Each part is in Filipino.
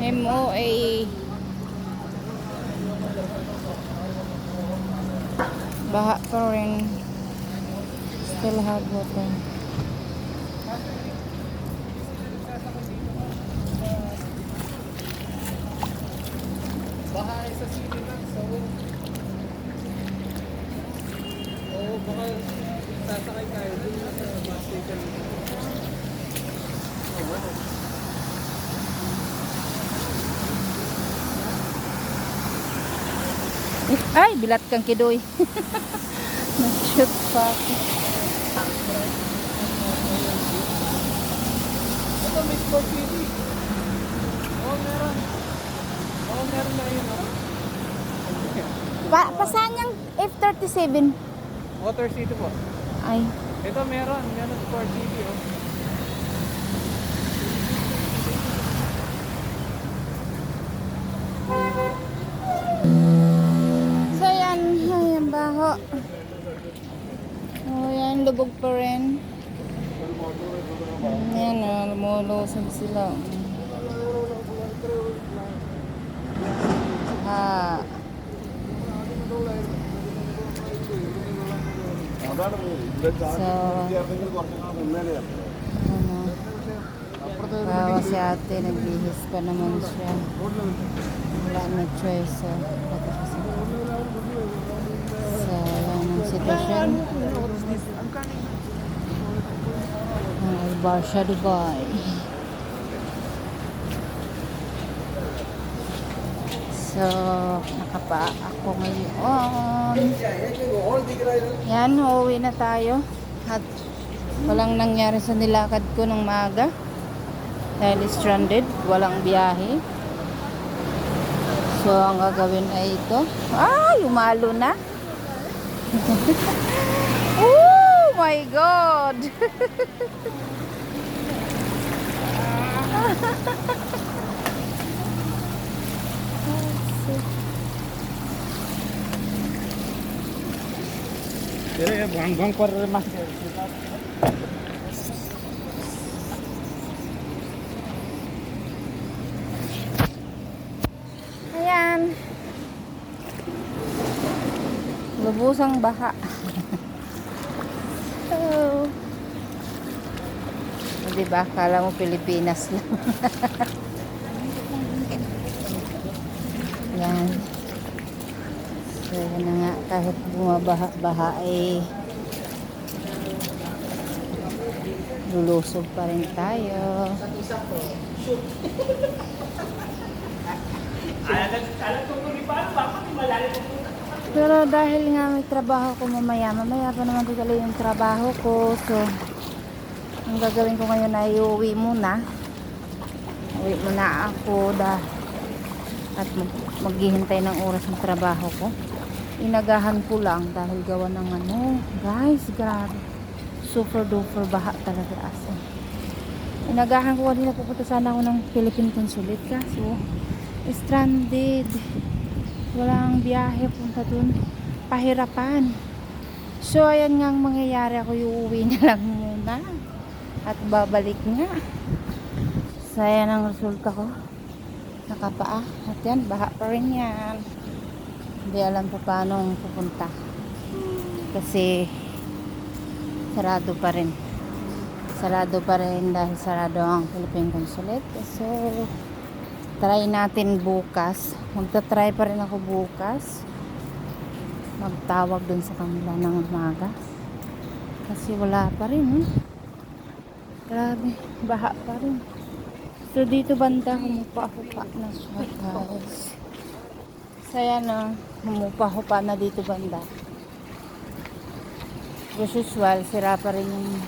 MOA. Baha pa rin. Still hard water. Bahay sa city lang, so baka sasakay tayo dun sa bus station. Ay, bilat kang kidoy. Nag-shoot pa ako. Ito may Sport City. Meron. Meron na yun. Pasaan yung F37? Water City po. Ay. Ito meron Sport City. So yan, ang baho. Oh, yan, lubog pa rin. Yan, lumulusog sila. So, bawa si ate, nagbihis pa naman siya. Wala na choice. So, yan ang sitwasyon. Barsha, Dubai. So, nakapa ako ngayon. Yan, uuwi na tayo. At walang nangyari sa nilakad ko ng maaga. Dahil stranded, walang biyahe. So, ang gagawin ay ito. Ay, umalo na. Oh my God! Pero bang par mas. Ayan. Lubusang baha. Oh. Diba? Kala mo Pilipinas lang. Yan. So, yun na nga. Kahit bumabaha-baha ay lulusog pa rin tayo. Pero dahil nga may trabaho ko mamaya pa naman tuloy yung trabaho ko. So, ang gagawin ko ngayon ay uwi muna. Uwi muna ako at maghihintay ng oras ng trabaho ko. Inagahan ko lang dahil gawa ng guys, grabe. Super duper baha talaga aso. Inagahan ko kanina, pupunta sana ako ng Philippine Consulate kaso stranded. Walang biyahe punta dun. Pahirapan. So, ayan nga ang mangyayari. Ako uuwi na lang muna. At babalik nga. So, ayan ang resulta ko. Nakapaa. At yan, baha pa rin yan. Hindi alam pa paano pupunta. Kasi, sarado pa rin. Sarado pa rin dahil sarado ang Philippine Consulate. So, try natin bukas. Magta-try pa rin ako bukas. Magtawag dun sa kanila ng umaga. Kasi wala pa rin. Grabe, baha pa rin. So dito banda, humupa-hupa na siya guys. So yan humupa-hupa na dito banda. As usual, sira pa rin yung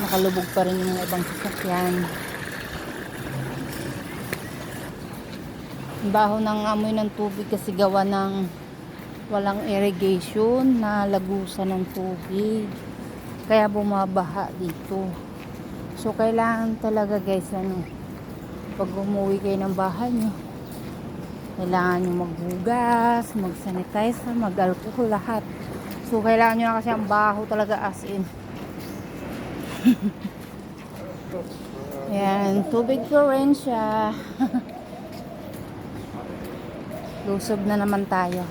nakalubog pa rin yung ibang sasakyan. Baho ng amoy ng tubig kasi gawa ng walang irrigation na lagusan ng tubig. Kaya bumabaha dito. So kailangan talaga guys pag umuwi kayo ng bahay nyo, kailangan nyo maghugas, mag-sanitize, mag-alcohol, lahat. So kailangan nyo na kasi ang baho talaga as in. Ayan, tubig Florencia. Lusob na naman tayo.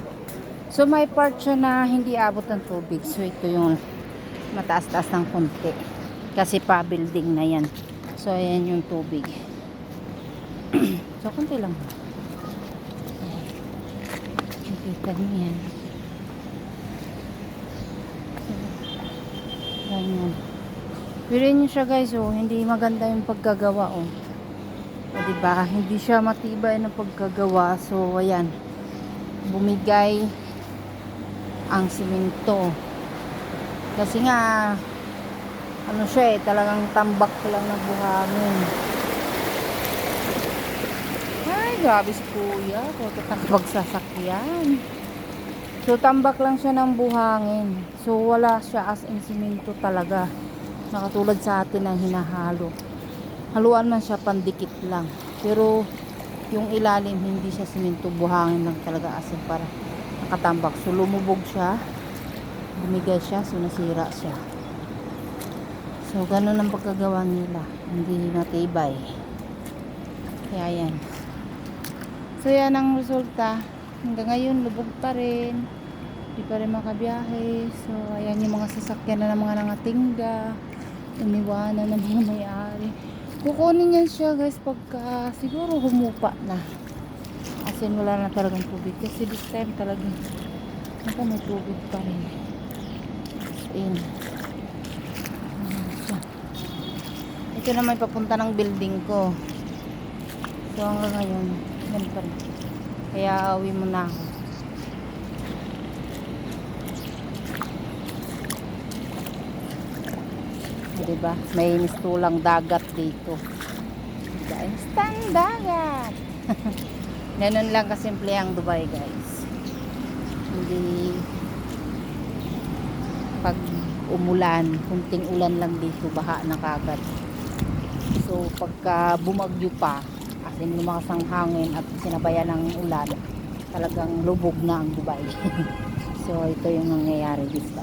So may part siya na hindi abot ng tubig. So ito yung mataas-taas ng konti. Kasi pa building na yan. So ayan yung tubig. So konti lang. Nakita niyo yan. Ganyan. Pirin niyo siya guys, oh, hindi maganda yung pagkagawa, oh. O, diba? Hindi siya matibay ng pagkagawa. So, ayan. Bumigay ang simento. Kasi nga, ano siya eh, talagang tambak lang ng buhangin. Ay, grabe si kuya. Pagkatakbag sasakyan. So, tambak lang siya ng buhangin. So, wala siya as in simento talaga. Nakatulad sa atin na hinahalo. Haluan man siya, pandikit lang. Pero, yung ilalim, hindi siya simento, buhangin lang talaga as in para nakatambak. So, lumubog siya. Bumigay siya, so nasira siya. So, ganun ang pagkagawa nila. Hindi matibay. Kaya yan. So, yan ang resulta. Hanggang ngayon, lubog pa rin. Hindi pa rin makabiyahe. So, ayan yung mga sasakyan na ng mga nangatingga. Iniwanan ng mga may-ari. Kukunin yan siya guys pagka siguro humupa na. As in, wala na talagang tubig. Kasi this time talagang ako may tubig pa rin. As in. Ito naman papunta ng building ko. So hanggang ngayon, yan pa rin. Kaya uwi muna ako. Diba? May mistulang dagat dito. Guys, tang dagat. Ganun lang kasimple ang Dubai, guys. Hindi pag umulan, kunting ulan lang dito, baha na kagad. So, pagka bumagyo pa, as in lumakas ang hangin at sinabayan ng ulan, talagang lubog na ang Dubai. So, ito yung nangyayari dito.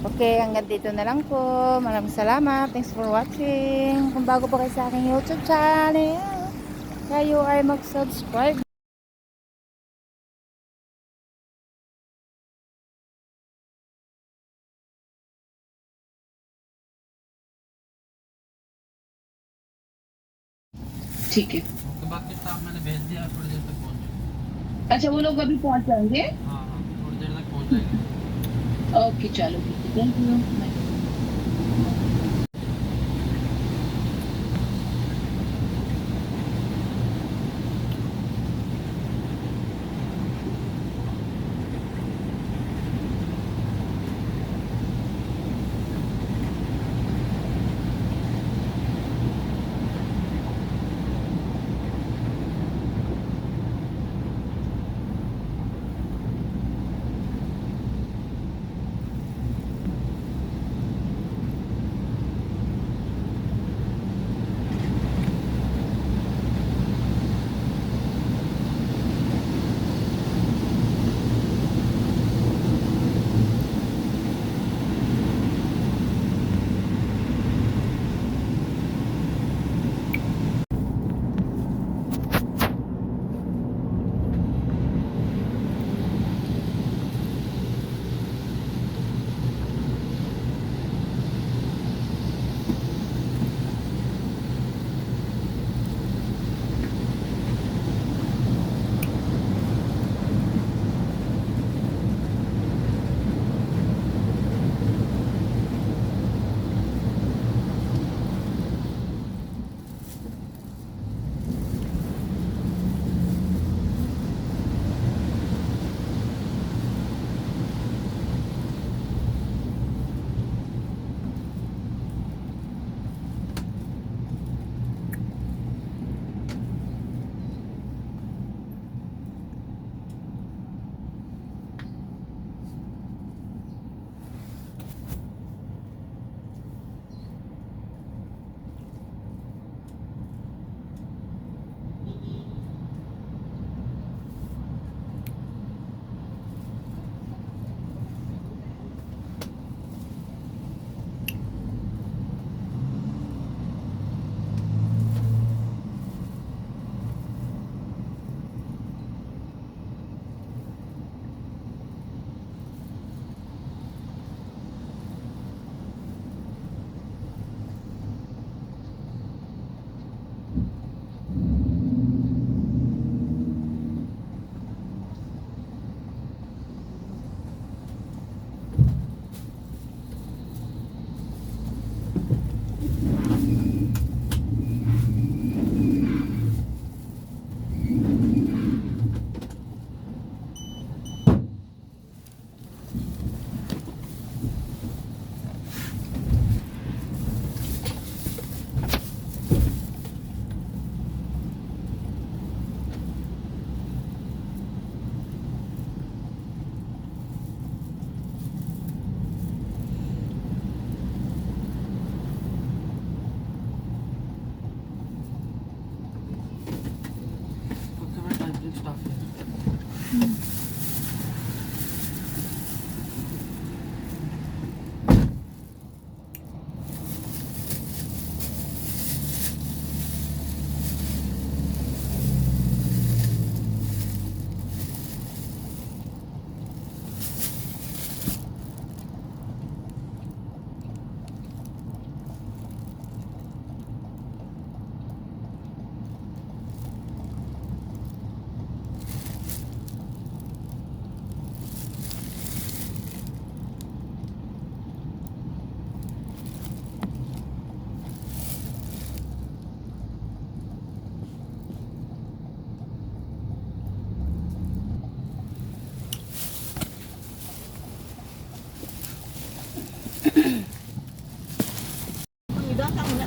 Okay, hanggang dito na lang po. Maraming salamat. Thanks for watching. Kung bago pa kayo sa aking YouTube channel, kayo ay mag-subscribe. ठीक है। तो बाकी स्टाफ मैंने भेज दिया, थोड़ी देर तक पहुंच जाएगा। अच्छा, वो लोग अभी पहुंच जाएंगे। हाँ हाँ, थोड़ी देर तक पहुंच जाएंगे। ओके, चलो ठीक है, thank you.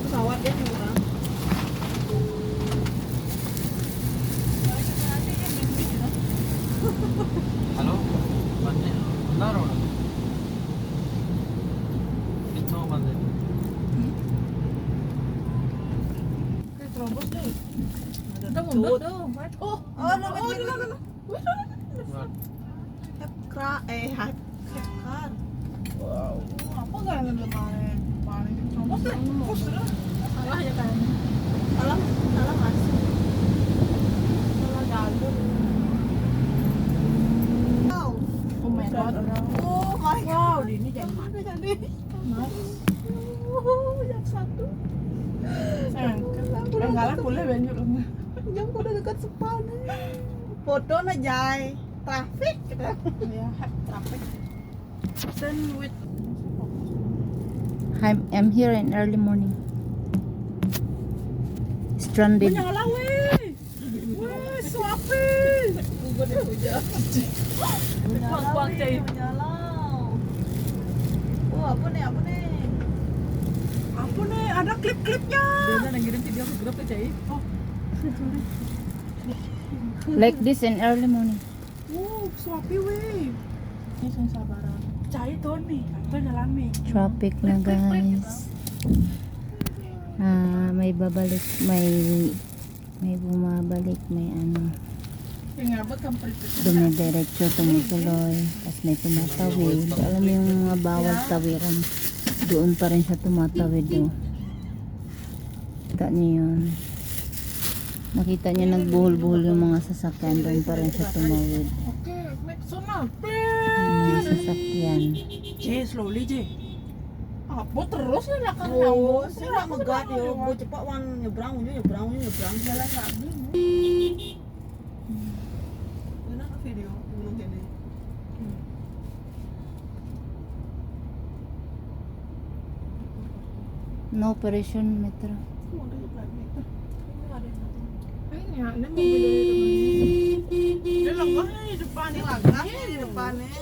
pesawat dia juga. Halo, bande, benar orang. Itu bande. Terobos deh. Ada mundur dong. Oh, no. Hepkar. Wow. Apa gak yang kemarin? Paling terobos deh. Salah ya kan? Salah mas. Salah jalur. Oh my god. Oh my god. Wow, ini jangan mana jadi. Mas. Yang satu. Sayang, enggak lah boleh banyak rumah. Yang udah dekat sepan. Foto na jay. Traffic kita. Ya, traffic. Send with I'm here in early morning. Stranded. menyala weh. Weh, suapin. Gua dia puja. Kuang cai. Menyala. Oh, apa nih? Apa nih? Ada klip-klipnya. Dia yang ngirim video ke grup cai. Oh. Like this in early morning. Oh, suapi weh. Ini sing sabaran. Cai tuh nih, itu jalan nih. Traffic na guys. May babalik, may bumabalik, may ano. Yung abot kang prito. Dumidiretso, tumutuloy. Tapos may tumatawid. Alam mo yung mga bawal tawiran. Doon pa rin siya tumatawid. Oh. Kita niyo yun. Nakita niyo nagbuhol-buhol yung mga sasakyan. Doon pa rin siya tumawid. Okay, next one na. Yung mga sasakyan. Jay, slowly Jay. Apa terus ya lah kan kamu? Sira magat yo, bu cepat wan nyebrang. Jalan lagi. Mana video gunung gini. No operation metro. Ini ya, ini mobil dari teman. Dia langkahnya di depan nih, langkahnya di depan nih.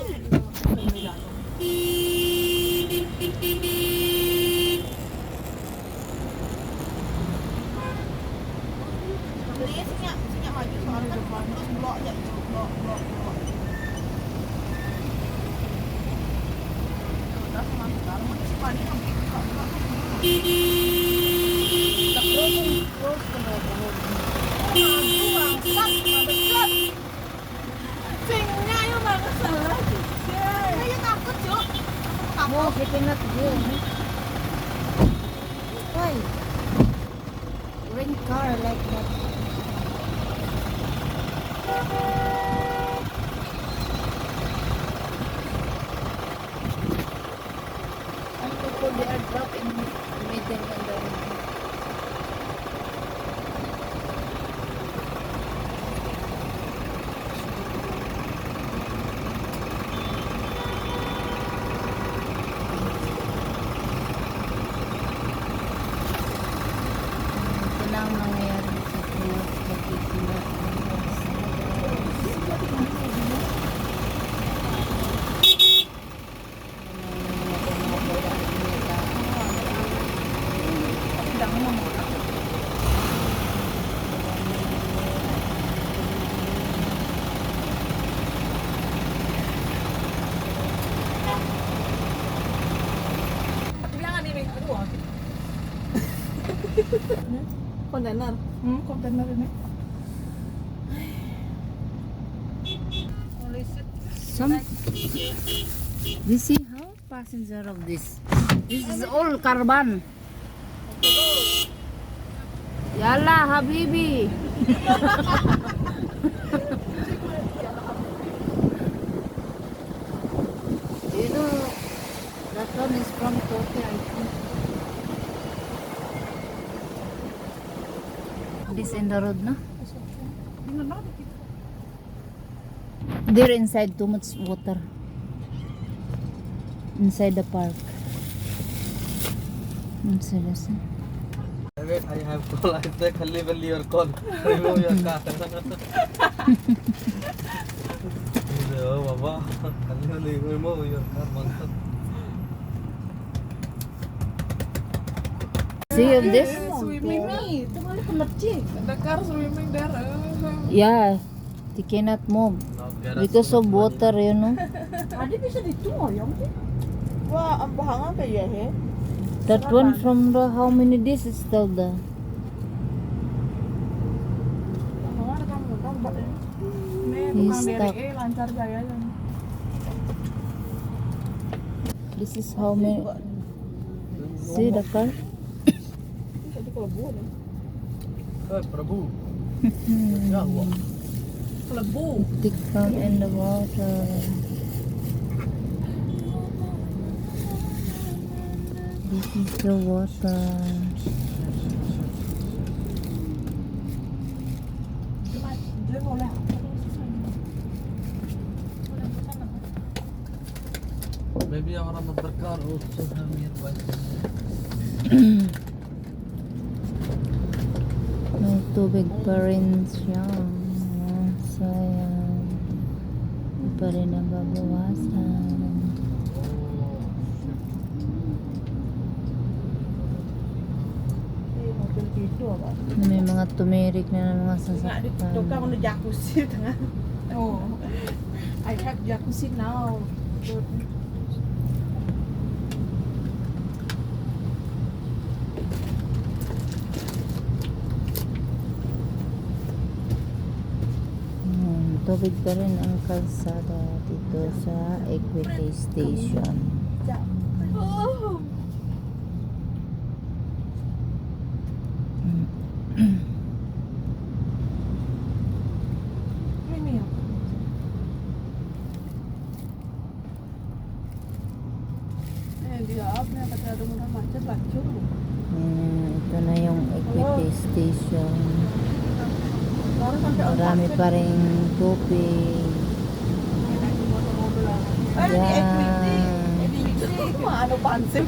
Ini sinyak maju soalnya kan terus blok aja, blok. Udah masuk dalam, depan ini terus ke bawah. Singnya yang banget salah. Saya takut, Cuk. No, he cannot go. Why? Rent car like that. And people they are dropped in middle and the ito na ang nangyayari sa Pinas pagkikilat. Bilangan ini, aduh. Kontainer. Kontainer ini. Some you see how passenger of this is all carbon. Yalla habibi. You know that one is from Tokyo, I think. This in the road, no? They're inside too much water. Inside the park. Inside the sun. Wait, I have call. I say khalli belli your call. Remove your car. Oh, Baba. Khalli belli remove your car. See See of this? Swimming nih. Ada car swimming there. Yeah. They cannot move because of water, you know. Wah, ang bahangan kaya he. That one from the how many days is still there. Nih, He's tukang stuck. DRE lancar jaya. This is how many. See the car? Jadi kalau buat ya. प्रभु Hmm. क्या हुआ Kelebu. Stick down in the water. This is the water. Dia boleh. maybe orang berkar also have nearby May tubig pa rin siya. So, ayan. Hindi pa rin nababawasan. Ini mobil gitu apa? May mga tumirik na ng mga Nggak di TikTok kan sasakyan. udah jacuzzi tengah. Oh. I have jacuzzi now. Good. Tubig pa rin ang kalsada dito sa Equity Station. Oh. Ini ya. Dia apa ya kata ada mudah macet lacur. Ito na yung Equity Station. Baru sampai Marami pa rin tubig. Mana pansip?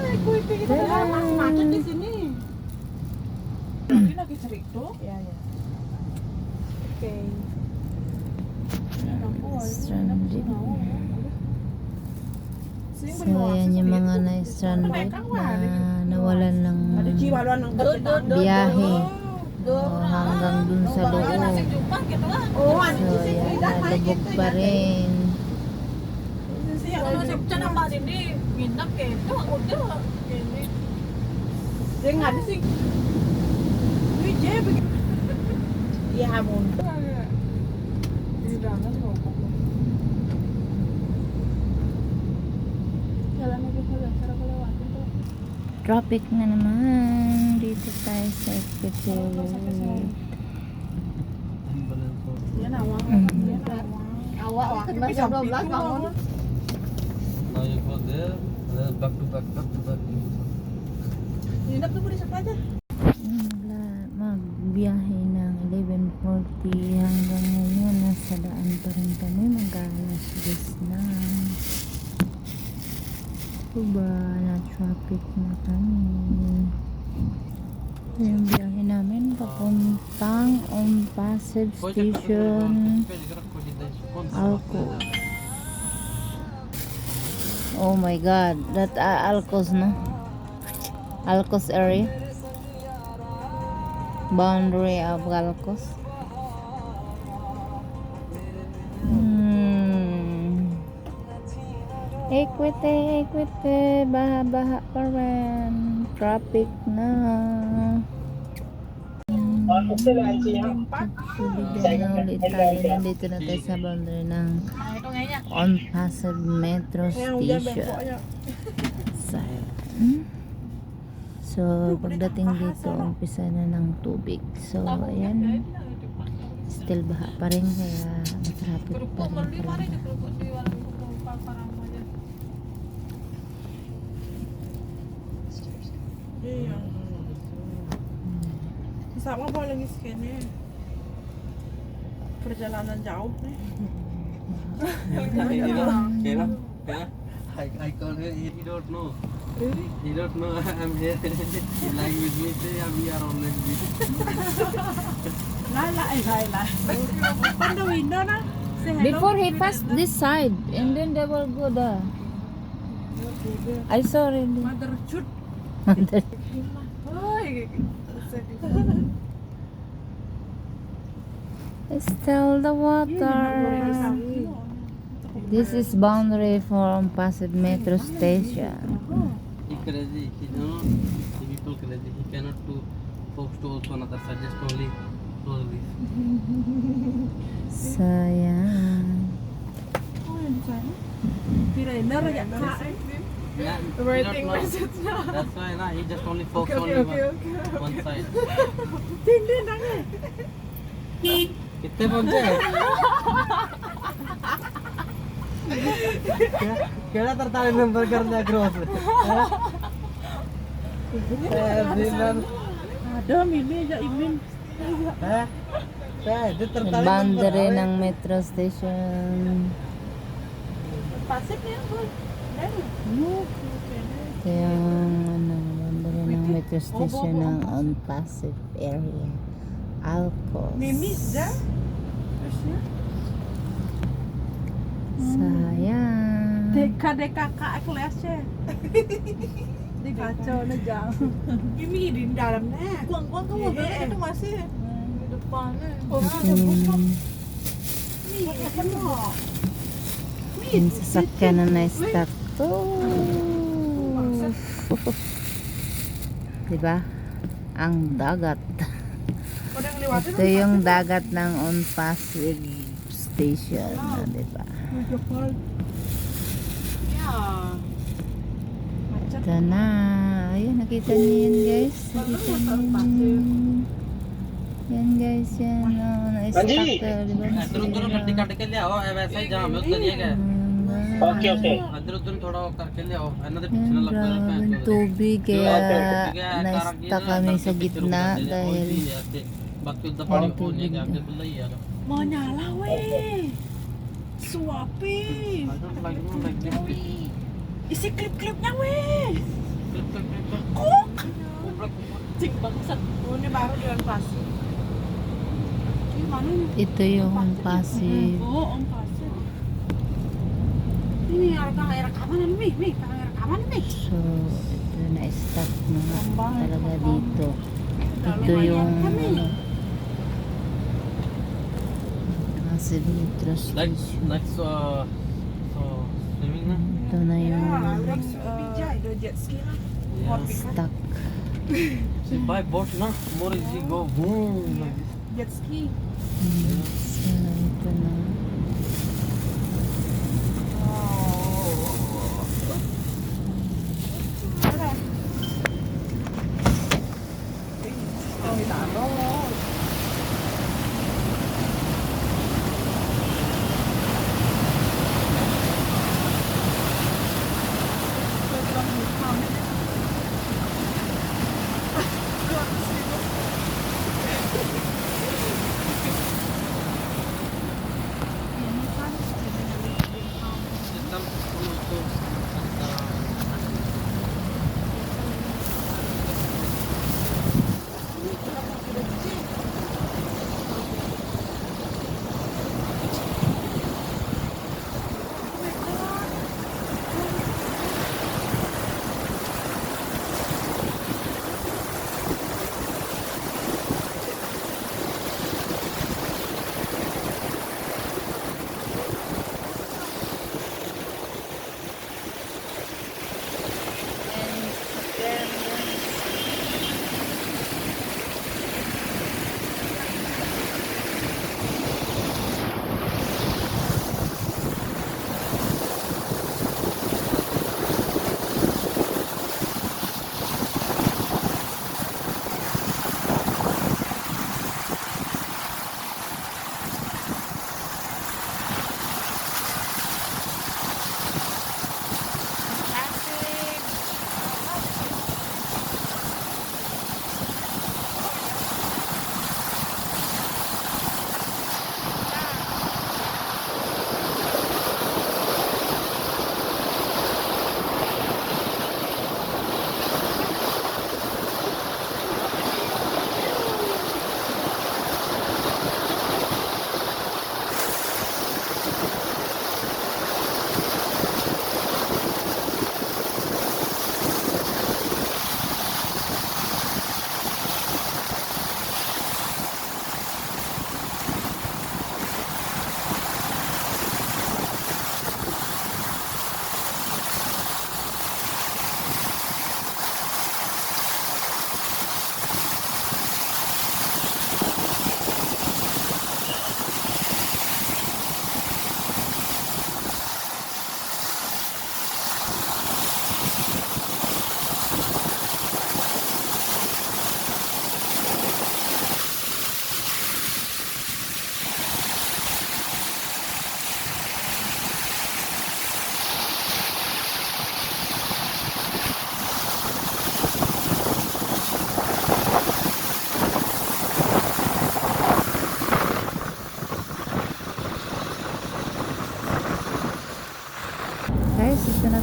Equity kita masih macet di sini. Ini lagi cerik tuh. Ya ya. Oke. Stranded. So, yan yung mga na-stranded na nawalan ng Ada jiwaluan ng biyahe hanggang dun sa loob. Oh, So, yan, nalubog pa rin. Kalau saya nambah ini minat gitu, udah ini. Dia nggak ada sih. Wih, dia begitu. Iya, hamun. Di dalam ngopok. Jalan aja kalau cara lewatin tuh. Traffic na naman. Dito tayo sa Equity. Dia nawang. Dia nawang. Awak wah, kena jam 12 bangun. now you go there back to back Nginep tuh di siapa aja? Magbiyahe ng 11:40 hanggang ngayon. Nasa daan pa rin kami. Mag-alas 10 na. Diba, na-traffic na kami. Ito yung biyahe namin papuntang Pasig Station, Alcos. Oh my God, that Alcos, no? Alcos area, boundary of Alcos. Equity, baha-baha pa rin. Traffic na. Bigyan na ulit tayo. Nandito na tayo sa boundary ng On Pasig Metro Station. So, pagdating dito, umpisa na ng tubig. So, ayan. Still baha pa rin, kaya matraffic pa rin talaga. Iya. Sama apa lagi skinnya? Perjalanan jauh nih. I call her, he don't know. He don't know I'm here. He like with me, say we are always with. Lai. Open the window na. Say hello. Before he passed this side, and then they will go there. I saw already. Mother shoot. boundary. Ay, Still the water. This is boundary from Pasig Metro Station. He crazy. He don't know. The people crazy. He cannot do post also another side. Just only close this. So, yan. Pirainer ya kak. Yeah, he Writing don't know. message na. That's why nah, he just only focus Okay, only okay, one side. Hindi na nga. कितने पहुंचे केड़ा 43 नंबर करना cross Ada Mimi aja Imin. itu Boundary ng Metro Station. Pasig na yan, boy. Ito yung boundary ng Metro Station ng on Pasig area. Alcos. Mimi dah. Sayang. Kakak kelasnya. Di kacau na jang. Mimi di dalam na. Kuang-kuang kamu berarti itu masih di depannya. Yung sasakyan na na-stuck to. Diba? Ang dagat. Ito yung dagat ng on Pasig Station. Diba? Ya. Ito na. Ayun, nakita niyo yun guys. Nakita niyo yun. Yan guys, yan. Oh, na-stuck to. Diba? उधर गड्डी काट के ले आओ वैसा ही जाम है उधर नहीं गए ओके ओके इधर उधर थोड़ा करके ले आओ अन्ना पीछे ना लग Ang tubig kaya na-stuck kami sa gitna dahil बाकी उधर पानी हो नहीं गया आपने बोला ही यार Mau nyala weh. Suapin. I don't like this Isi klip-klipnya weh. Kok? Cik bangsat. Ini baru jalan pasir. Gimana nih? ito yung Pasig. Oh, Om Pasir. Ini air rekaman nih, kamera rekaman nih. So, ito na-stuck na talaga dito. Ito yung Pasig Metro Station. Next swimming na Ito na yung Bijak itu jet ski lah. stuck. See, by boat na more easy go boom like this. Jet ski. So, ito na. Sistem untuk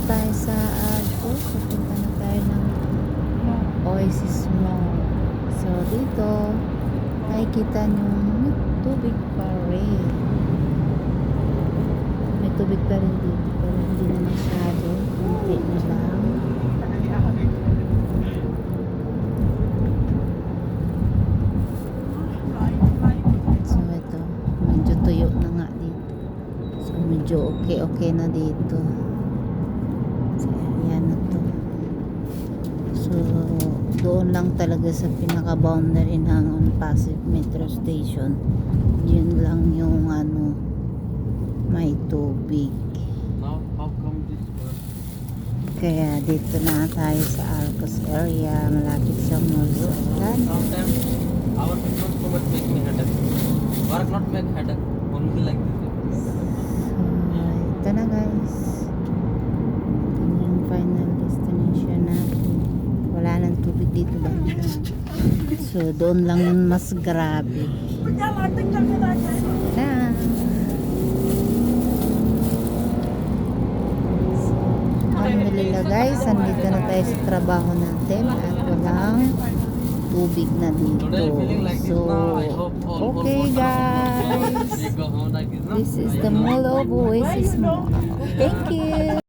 tayo sa Agos. Pupunta na tayo ng Oasis Mall. So, dito, nakikita nyo may tubig pa rin. May tubig pa rin dito, pero hindi na masyado. Kunti na lang. So, ito, medyo tuyo na nga dito. So, medyo okay na dito. So, ayan na to. So, doon lang talaga sa pinaka-boundary ng Pasig Metro Station. Yun lang yung ano, may tubig. Now, how come this was? Kaya dito na tayo sa Arcos area, malapit sa Mall Skyline. Sometimes our people so much make me headache. Work not make headache, only like this. So, ito na guys. Ito yung final destination natin. Wala nang tubig dito ba? So, doon lang yung mas grabe. Na. Alhamdulillah guys, andito na tayo sa trabaho natin at walang tubig na dito. Today feeling like this So, now. I hope all okay guys. we go home like this now. This is the Mall of Oasis Mall. Thank you.